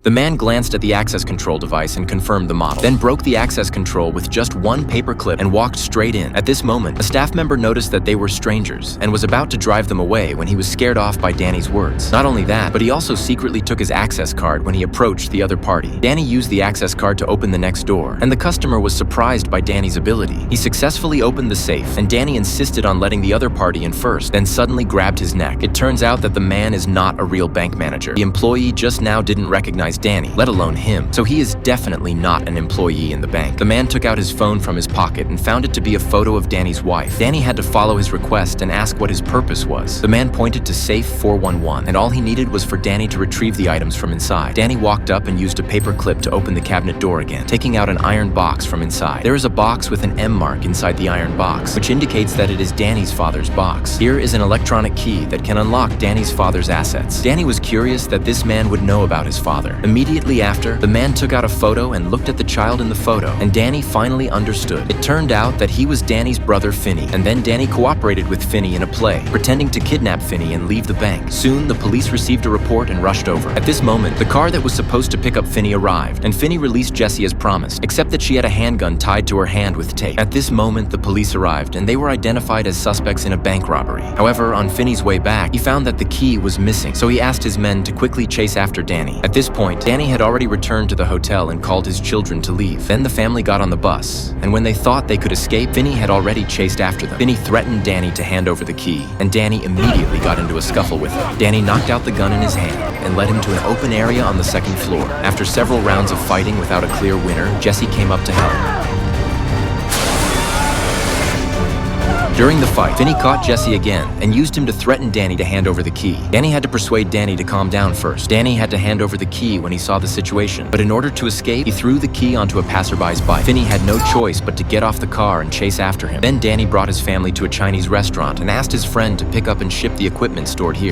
The man glanced at the access control device and confirmed the model, then broke the access control with just one paperclip and walked straight in. At this moment, a staff member noticed that they were strangers and was about to drive them away when he was scared off by Danny's words. Not only that, but he also secretly took his access card when he approached the other party. Danny used the access card to open the next door, and the customer was surprised by Danny's ability. He successfully opened the safe, and Danny insisted on letting the other party in first, then suddenly grabbed his neck. It turns out that the man is not a real bank manager. The employee just now didn't recognize Danny, let alone him, so he is definitely not an employee in the bank. The man took out his phone from his pocket and found it to be a photo of Danny's wife. Danny had to follow his request and ask what his purpose was. The man pointed to safe 411, and all he needed was for Danny to retrieve the items from inside. Danny walked up and used a paper clip to open the cabinet door again, taking out an iron box from inside. There is a box with an M mark inside the iron box, which indicates that it is Danny's father's box. Here is an electronic key that can unlock Danny's father's assets. Danny was curious that this man would know about his father. Immediately after, the man took out a photo and looked at the child in the photo, and Danny finally understood. It turned out that he was Danny's brother Finney, and then Danny cooperated with Finney in a play, pretending to kidnap Finney and leave the bank. Soon, the police received a report and rushed over. At this moment, the car that was supposed to pick up Finney arrived, and Finney released Jessie as promised, except that she had a handgun tied to her hand with tape. At this moment, the police arrived, and they were identified as suspects in a bank robbery. However, on Finney's way back, he found that the key was missing, so he asked his men to quickly chase after Danny. At this point, Danny had already returned to the hotel and called his children to leave. Then the family got on the bus, and when they thought they could escape, Finney had already chased after them. Finney threatened Danny to hand over the key, and Danny immediately got into a scuffle with him. Danny knocked out the gun in his hand and led him to an open area on the second floor. After several rounds of fighting without a clear winner, Jessie came up to help. During the fight, Finney caught Jessie again and used him to threaten Danny to hand over the key. Danny had to persuade Danny to calm down first. Danny had to hand over the key when he saw the situation, but in order to escape, he threw the key onto a passerby's bike. Finney had no choice but to get off the car and chase after him. Then Danny brought his family to a Chinese restaurant and asked his friend to pick up and ship the equipment stored here.